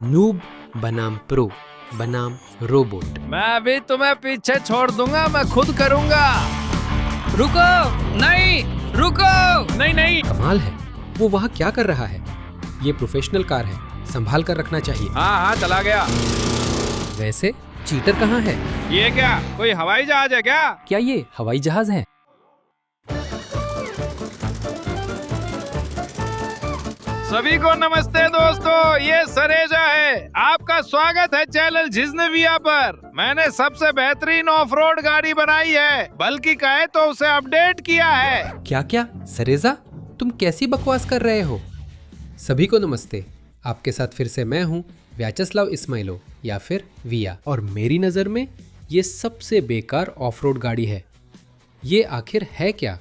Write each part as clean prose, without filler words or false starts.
Noob बनाम pro बनाम robot. मैं अभी तुम्हें पीछे छोड़ दूंगा, मैं खुद करूंगा। रुको, नहीं, रुको, नहीं नहीं। कमाल है, वो वहाँ क्या कर रहा है? ये प्रोफेशनल कार है, संभाल कर रखना चाहिए। हाँ चला गया। वैसे चीटर कहाँ है? ये क्या, कोई हवाई जहाज है क्या? क्या ये हवाई जहाज है? सभी को नमस्ते दोस्तों, ये सरेजा है। आपका स्वागत है चैनल जिज्नविया पर। मैंने सबसे बेहतरीन ऑफ रोड गाड़ी बनाई है, बल्कि कहे तो उसे अपडेट किया है। क्या क्या सरेजा, तुम कैसी बकवास कर रहे हो? सभी को नमस्ते, आपके साथ फिर से मैं हूँ व्याचस्लाव इस्माइलो या फिर विया, और मेरी नज़र में ये सबसे बेकार ऑफ रोड गाड़ी है। ये आखिर है क्या?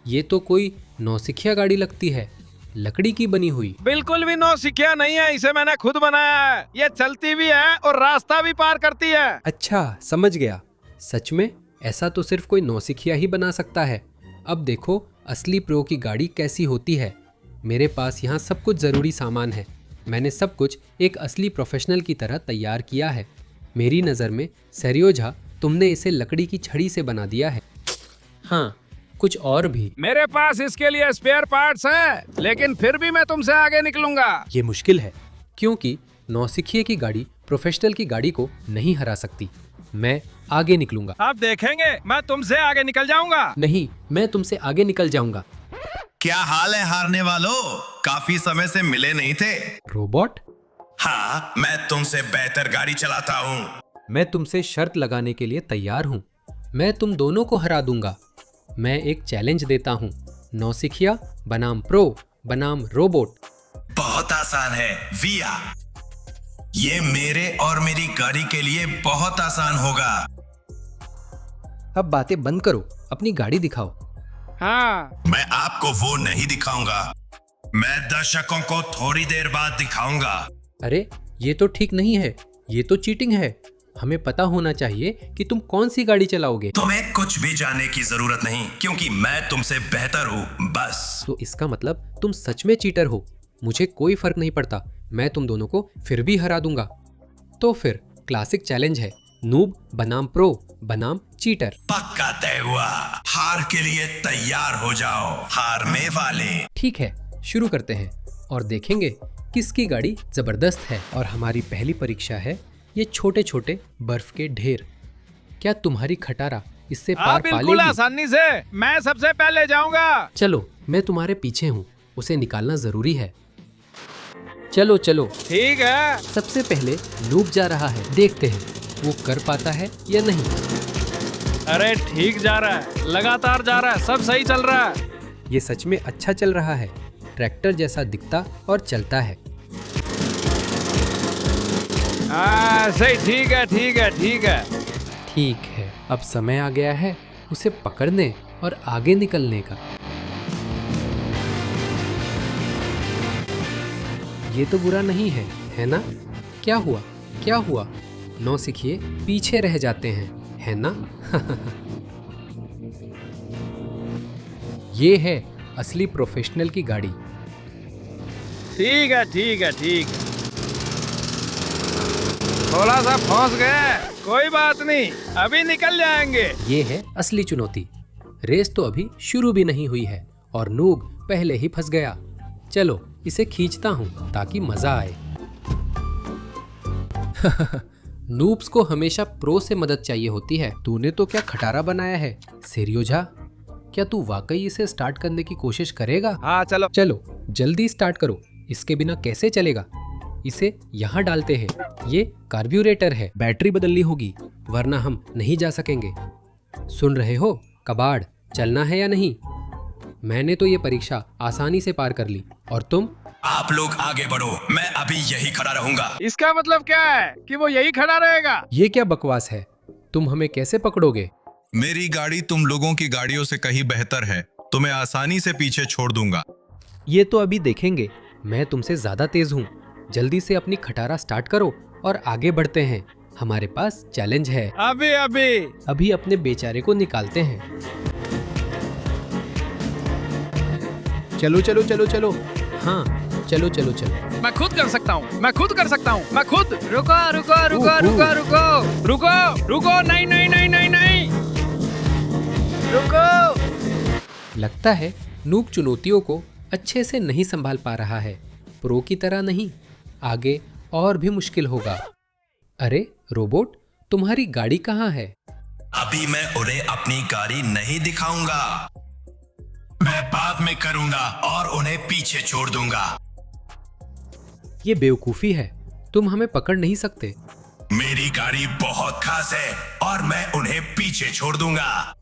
ये तो कोई नौसिखिया गाड़ी लगती है, लकड़ी की बनी हुई। बिल्कुल भी नौसिखिया नहीं है, इसे मैंने खुद बनाया है। ये चलती भी है और रास्ता भी पार करती है। अच्छा, समझ गया। सच में ऐसा तो सिर्फ कोई नौसिखिया ही बना सकता है। अब देखो असली प्रो की गाड़ी कैसी होती है। मेरे पास यहाँ सब कुछ ज़रूरी सामान है। मैंने सब कुछ एक असली प्रोफेशनल की तरह तैयार किया है। मेरी नज़र में सरियोजा, तुमने इसे लकड़ी की छड़ी से बना दिया है। हाँ, कुछ और भी। मेरे पास इसके लिए स्पेयर पार्ट्स हैं, लेकिन फिर भी मैं तुमसे आगे निकलूंगा। ये मुश्किल है, क्योंकि नौसिखिए की गाड़ी प्रोफेशनल की गाड़ी को नहीं हरा सकती। मैं आगे निकलूंगा। आप देखेंगे, मैं तुमसे आगे निकल जाऊंगा। नहीं, मैं तुमसे आगे निकल जाऊंगा। क्या हाल है हारने वालों? काफी समय से मिले नहीं थे। रोबोट, हाँ, मैं तुमसे बेहतर गाड़ी चलाता हूँ। मैं तुमसे शर्त लगाने के लिए तैयार हूँ। मैं तुम दोनों को हरा दूंगा। मैं एक चैलेंज देता हूँ, नौसिखिया बनाम प्रो बनाम रोबोट। बहुत आसान है विया, ये मेरे और मेरी गाड़ी के लिए बहुत आसान होगा। अब बातें बंद करो, अपनी गाड़ी दिखाओ। हाँ, मैं आपको वो नहीं दिखाऊंगा, मैं दर्शकों को थोड़ी देर बाद दिखाऊंगा। अरे ये तो ठीक नहीं है, ये तो चीटिंग है। हमें पता होना चाहिए कि तुम कौन सी गाड़ी चलाओगे। तुम्हें कुछ भी जानने की जरूरत नहीं, क्योंकि मैं तुमसे बेहतर हूँ, बस। तो इसका मतलब तुम सच में चीटर हो। मुझे कोई फर्क नहीं पड़ता, मैं तुम दोनों को फिर भी हरा दूंगा। तो फिर क्लासिक चैलेंज है, नूब बनाम प्रो बनाम चीटर। पक्का तय हुआ, हार के लिए तैयार हो जाओ हारने वाले। ठीक है, शुरू करते हैं और देखेंगे किसकी गाड़ी जबरदस्त है। और हमारी पहली परीक्षा है ये छोटे छोटे बर्फ के ढेर। क्या तुम्हारी खटारा इससे पार पा बिल्कुल लेगी? आसानी से, मैं सबसे पहले जाऊंगा। चलो, मैं तुम्हारे पीछे हूँ, उसे निकालना जरूरी है। चलो चलो। ठीक है। सबसे पहले नूब जा रहा है, देखते हैं वो कर पाता है या नहीं। अरे ठीक जा रहा है, लगातार जा रहा है, सब सही चल रहा है। ये सच में अच्छा चल रहा है, ट्रैक्टर जैसा दिखता और चलता है। सही, ठीक है ठीक है ठीक है। ठीक है, अब समय आ गया है उसे पकड़ने और आगे निकलने का। ये तो बुरा नहीं है ना? क्या हुआ, क्या हुआ? नौसिखिए पीछे रह जाते हैं, है ना? ये है असली प्रोफेशनल की गाड़ी। ठीक है ठीक है ठीक है। थोड़ा सा फंस गए, कोई बात नहीं, अभी निकल जाएंगे। ये है असली चुनौती। रेस तो अभी शुरू भी नहीं हुई है और नूब पहले ही फंस गया। चलो इसे खींचता हूँ ताकि मजा आए। नूब्स को हमेशा प्रो से मदद चाहिए होती है। तूने तो क्या खटारा बनाया है सेरियोजा? क्या तू वाकई इसे स्टार्ट करने की कोशिश करेगा? हाँ चलो। चलो जल्दी स्टार्ट करो, इसके बिना कैसे चलेगा? इसे यहाँ डालते हैं, ये कार्ब्यूरेटर है, बैटरी बदलनी होगी वरना हम नहीं जा सकेंगे। सुन रहे हो कबाड़, चलना है या नहीं? मैंने तो ये परीक्षा आसानी से पार कर ली, और तुम? आप लोग आगे बढ़ो, मैं अभी यही खड़ा रहूंगा। इसका मतलब क्या है कि वो यही खड़ा रहेगा? ये क्या बकवास है? तुम हमें कैसे पकड़ोगे? मेरी गाड़ी तुम लोगों की गाड़ियों से कहीं बेहतर है, तुम्हें आसानी से पीछे छोड़ दूंगा। ये तो अभी देखेंगे। मैं तुमसे ज्यादा तेज हूँ। जल्दी से अपनी खटारा स्टार्ट करो और आगे बढ़ते हैं। हमारे पास चैलेंज है। अभी अपने बेचारे को निकालते हैं। चलो चलो चलो चलो। हाँ चलो चलो चलो। मैं खुद कर सकता हूँ, मैं खुद कर सकता हूँ, मैं खुद। रुको रुको रुको रुको रुको रुको रुको, नहीं नहीं नहीं नहीं नहीं, रुको। लगता है नूब चुनौतियों को अच्छे से नहीं संभाल पा रहा है। प्रो की तरह नहीं, आगे और भी मुश्किल होगा। अरे रोबोट, तुम्हारी गाड़ी कहाँ है? अभी मैं उन्हें अपनी गाड़ी नहीं दिखाऊंगा, मैं बाद में करूंगा और उन्हें पीछे छोड़ दूंगा। ये बेवकूफी है, तुम हमें पकड़ नहीं सकते। मेरी गाड़ी बहुत खास है और मैं उन्हें पीछे छोड़ दूंगा।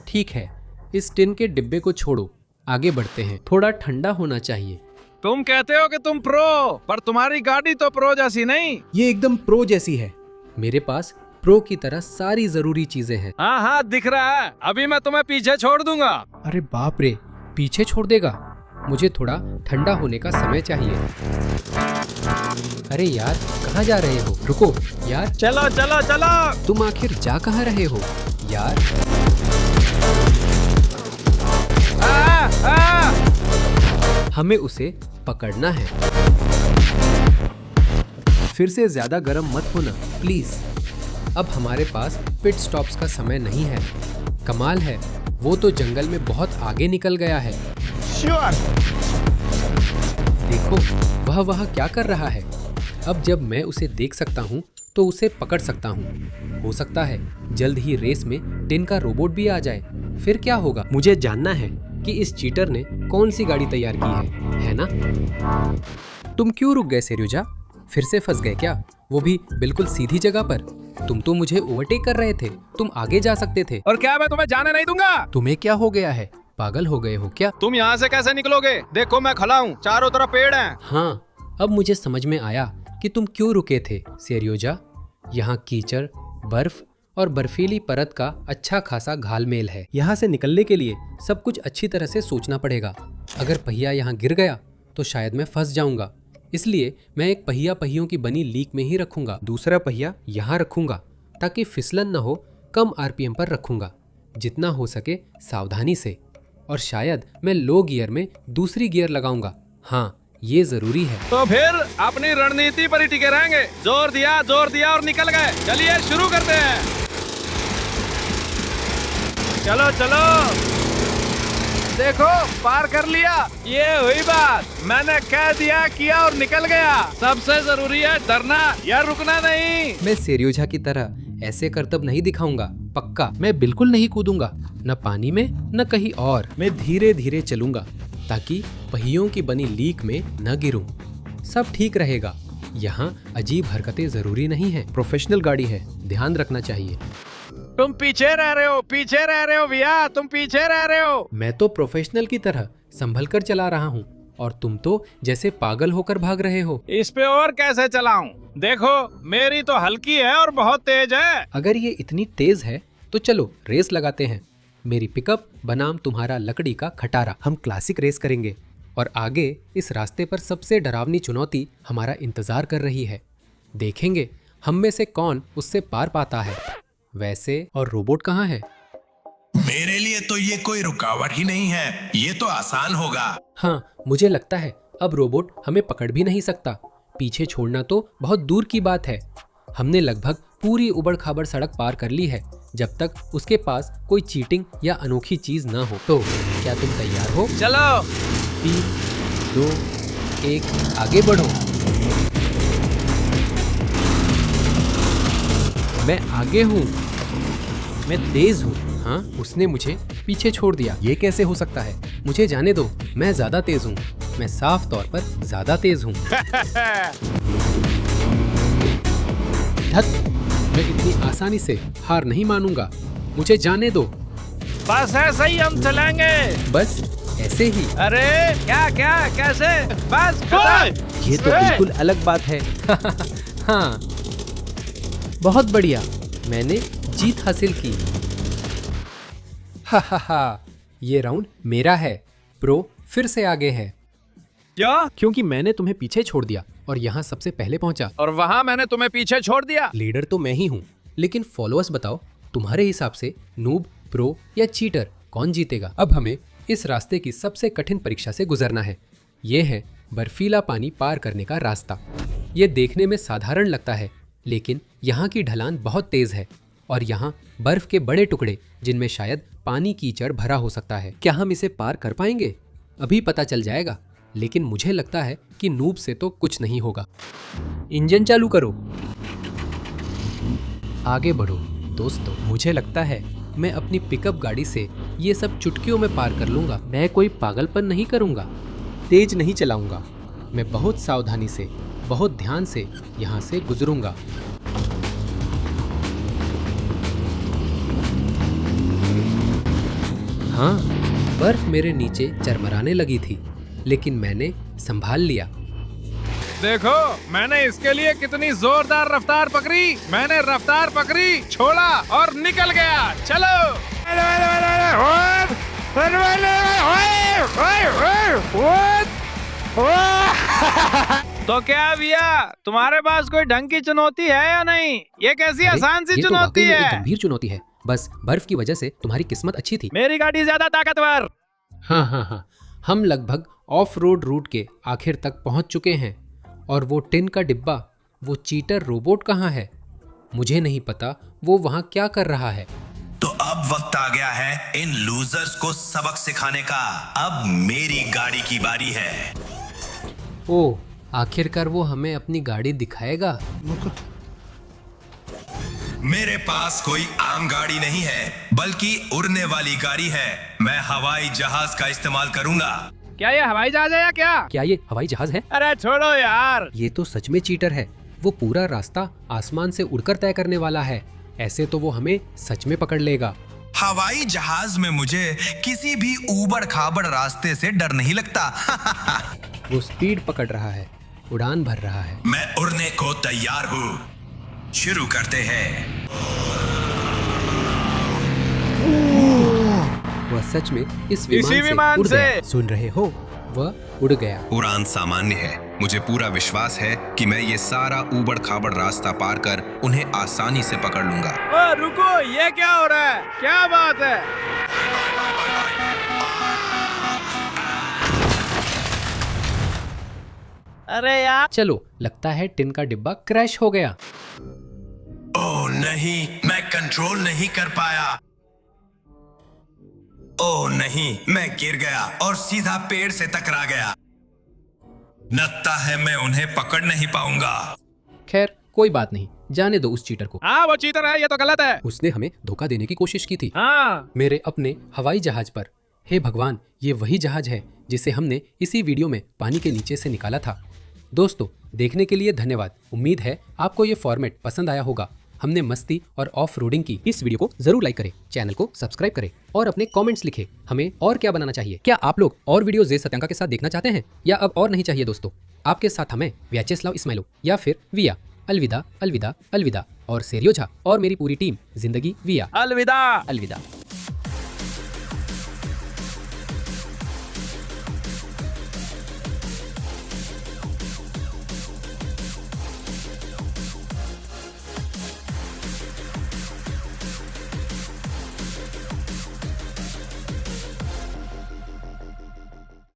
ठीक है, इस टिन के डिब्बे को छोड़ो, आगे बढ़ते हैं। थोड़ा ठंडा होना चाहिए। तुम कहते हो कि तुम प्रो, पर तुम्हारी गाड़ी तो प्रो जैसी नहीं। ये एकदम प्रो जैसी है। मेरे पास प्रो की तरह सारी जरूरी चीजें हैं। हाँ हाँ दिख रहा है, अभी मैं तुम्हें पीछे छोड़ दूंगा। अरे बाप रे, पीछे छोड़ देगा? मुझे थोड़ा ठंडा होने का समय चाहिए। अरे यार, कहाँ जा रहे हो? रुको यार। चलो चलो चलो। तुम आखिर जा कहाँ रहे हो यार? हमें उसे पकड़ना है। फिर से ज्यादा गर्म मत होना प्लीज। अब हमारे पास पिट स्टॉप्स का समय नहीं है। कमाल है, वो तो जंगल में बहुत आगे निकल गया है। देखो, वह क्या कर रहा है। अब जब मैं उसे देख सकता हूँ तो उसे पकड़ सकता हूँ। हो सकता है जल्द ही रेस में टिन का रोबोट भी आ जाए। फिर क्या होगा? मुझे जानना है कि इस चीटर ने कौन सी गाड़ी तैयार की है ना? तुम क्यों रुक गए सेरियोजा? फिर से फंस गए क्या? वो भी बिल्कुल सीधी जगह पर। तुम तो मुझे ओवरटेक कर रहे थे, तुम आगे जा सकते थे। और क्या मैं तुम्हें जाने नहीं दूंगा? तुम्हें क्या हो गया है? पागल हो गए हो क्या? तुम यहाँ से कैसे निकलोगे? देखो मैं खड़ा हूँ, चारों तरफ पेड़ हैं। हाँ, अब मुझे समझ में आया कि तुम क्यों रुके थे सेरियोजा। यहाँ कीचड़, बर्फ और बर्फीली परत का अच्छा खासा घालमेल है। यहाँ से निकलने के लिए सब कुछ अच्छी तरह से सोचना पड़ेगा। अगर पहिया यहाँ गिर गया तो शायद मैं फंस जाऊंगा। इसलिए मैं एक पहिया पहियों की बनी लीक में ही रखूंगा। दूसरा पहिया यहाँ रखूंगा ताकि फिसलन न हो। कम आरपीएम पर रखूंगा, जितना हो सके सावधानी से। और शायद मैं लो गियर में दूसरी गियर लगाऊंगा। हाँ, ये जरूरी है। तो फिर अपनी रणनीति पर ही टिके रहेंगे। जोर दिया और निकल गए। चलिए शुरू करते हैं। चलो चलो। देखो पार कर लिया। ये हुई बात, मैंने कह दिया किया और निकल गया। सबसे जरूरी है डरना या रुकना नहीं। मैं सेरियोजा की तरह ऐसे करतब नहीं दिखाऊंगा। पक्का मैं बिल्कुल नहीं कूदूंगा, न पानी में न कहीं और। मैं धीरे धीरे चलूंगा ताकि पहियों की बनी लीक में न गिरूं। सब ठीक रहेगा। यहाँ अजीब हरकतें जरूरी नहीं है। प्रोफेशनल गाड़ी है, ध्यान रखना चाहिए। तुम पीछे रह रहे हो भैया, तुम पीछे रह रहे हो। मैं तो प्रोफेशनल की तरह संभल कर चला रहा हूँ और तुम तो जैसे पागल होकर भाग रहे हो। इस पे और कैसे चलाऊं? देखो मेरी तो हल्की है और बहुत तेज है। अगर ये इतनी तेज है तो चलो रेस लगाते हैं। मेरी पिकअप बनाम तुम्हारा लकड़ी का खटारा। हम क्लासिक रेस करेंगे और आगे इस रास्ते पर सबसे डरावनी चुनौती हमारा इंतजार कर रही है। देखेंगे हम में से कौन उससे पार पाता है। वैसे और रोबोट कहाँ है? मेरे लिए तो ये कोई रुकावट ही नहीं है, ये तो आसान होगा। हाँ, मुझे लगता है अब रोबोट हमें पकड़ भी नहीं सकता। पीछे छोड़ना तो बहुत दूर की बात है। हमने लगभग पूरी उबड़ खाबड़ सड़क पार कर ली है। जब तक उसके पास कोई चीटिंग या अनोखी चीज ना हो। तो क्या तुम तैयार हो? चलो 3, 2, 1, आगे बढ़ो। मैं आगे हूँ, मैं तेज हूँ। हाँ, उसने मुझे पीछे छोड़ दिया। ये कैसे हो सकता है? मुझे जाने दो, मैं ज्यादा तेज हूँ। मैं साफ तौर पर ज्यादा तेज हूँ। धत, मैं इतनी आसानी से हार नहीं मानूंगा। मुझे जाने दो। बस ऐसे ही हम चलेंगे। बस ऐसे ही? अरे क्या क्या कैसे? बस खत्म। ये तो बिल्कुल अलग बात है। हाँ, बहुत बढ़िया, मैंने जीत हासिल की। हा, ये राउंड मेरा है। प्रो फिर से आगे है। क्या? क्योंकि मैंने तुम्हें पीछे छोड़ दिया और यहाँ सबसे पहले पहुंचा। और वहाँ मैंने तुम्हें पीछे छोड़ दिया। लीडर तो मैं ही हूँ, लेकिन फॉलोअर्स बताओ, तुम्हारे हिसाब से नूब, प्रो या चीटर कौन जीतेगा? अब हमें इस रास्ते की सबसे कठिन परीक्षा से गुजरना है। ये है बर्फीला पानी पार करने का रास्ता। ये देखने में साधारण लगता है, लेकिन यहाँ की ढलान बहुत तेज है और यहाँ बर्फ के बड़े टुकड़े जिनमें शायद पानी कीचड़ भरा हो सकता है। क्या हम इसे पार कर पाएंगे? अभी पता चल जाएगा, लेकिन मुझे लगता है कि नूब से तो कुछ नहीं होगा। इंजन चालू करो। आगे बढ़ो दोस्तों। मुझे लगता है मैं अपनी पिकअप गाड़ी से ये सब चुटकियों में पार कर लूँगा। मैं कोई पागलपन नहीं करूँगा, तेज नहीं चलाऊँगा। मैं बहुत सावधानी से, बहुत ध्यान से यहाँ से गुजरूँगा। हाँ, बर्फ मेरे नीचे चरमराने लगी थी, लेकिन मैंने संभाल लिया। देखो मैंने इसके लिए कितनी जोरदार रफ्तार पकड़ी। मैंने रफ्तार पकड़ी, छोड़ा और निकल गया। चलो। तो क्या भैया, तुम्हारे पास कोई ढंग की चुनौती है या नहीं? ये कैसी आसान सी ये तो चुनौती वाकई में एक है? गंभीर चुनौती है। बस बर्फ की वजह से तुम्हारी किस्मत अच्छी थी। मेरी गाड़ी ज्यादा ताकतवर। हाँ, हम लगभग ऑफ रोड रूट के आखिर तक पहुंच चुके हैं। और वो टिन का डिब्बा, वो चीटर रोबोट कहाँ है? मुझे नहीं पता वो वहाँ क्या कर रहा है। तो अब वक्त आ गया है इन लूजर्स को सबक सिखाने का। अब मेरी गाड़ी की बारी है। ओह, आखिरकार वो हमें अपनी गाड़ी दिखाएगा। मेरे पास कोई आम गाड़ी नहीं है, बल्कि उड़ने वाली गाड़ी है। मैं हवाई जहाज का इस्तेमाल करूंगा। क्या ये हवाई जहाज है या क्या? क्या ये हवाई जहाज है? अरे छोड़ो यार। ये तो सच में चीटर है। वो पूरा रास्ता आसमान से उड़कर तय करने वाला है। ऐसे तो वो हमें सच में पकड़ लेगा। हवाई जहाज में मुझे किसी भी ऊबड़ खाबड़ रास्ते से डर नहीं लगता। वो स्पीड पकड़ रहा है, उड़ान भर रहा है। मैं उड़ने को तैयार हूँ। शुरू करते हैं। वह सच में इस इसी विमान विमान से उड़ गया। से। सुन रहे हो? वह उड़ गया। उड़ान सामान्य है। मुझे पूरा विश्वास है कि मैं ये सारा ऊबड़ खाबड़ रास्ता पार कर उन्हें आसानी से पकड़ लूंगा। ओ रुको, ये क्या हो रहा है? क्या बात है? अरे यार, चलो, लगता है टिन का डिब्बा क्रैश हो गया। ओह नहीं, मैं कंट्रोल नहीं कर पाया। ओह नहीं, मैं गिर गया और सीधा पेड़ से टकरा गया। लगता है मैं उन्हें पकड़ नहीं पाऊंगा। खैर, कोई बात नहीं, जाने दो उस चीटर को। हाँ वो चीटर है, ये तो गलत है। उसने हमें धोखा देने की कोशिश की थी। हाँ मेरे अपने हवाई जहाज पर। हे भगवान, ये वही जहाज है जिसे हमने इसी वीडियो में पानी के नीचे से निकाला था। दोस्तों, देखने के लिए धन्यवाद। उम्मीद है आपको ये फॉर्मेट पसंद आया होगा। हमने मस्ती और ऑफ रोडिंग की। इस वीडियो को जरूर लाइक करें, चैनल को सब्सक्राइब करें और अपने कमेंट्स लिखें हमें और क्या बनाना चाहिए। क्या आप लोग और वीडियो जे सत्यांका के साथ देखना चाहते हैं या अब और नहीं चाहिए? दोस्तों, आपके साथ हमें व्याचेस्लाव इस्माइलो या फिर विया। अलविदा अलविदा अलविदा। और सेरियो झा और मेरी पूरी टीम जिंदगी विया। अलविदा। अलविदा।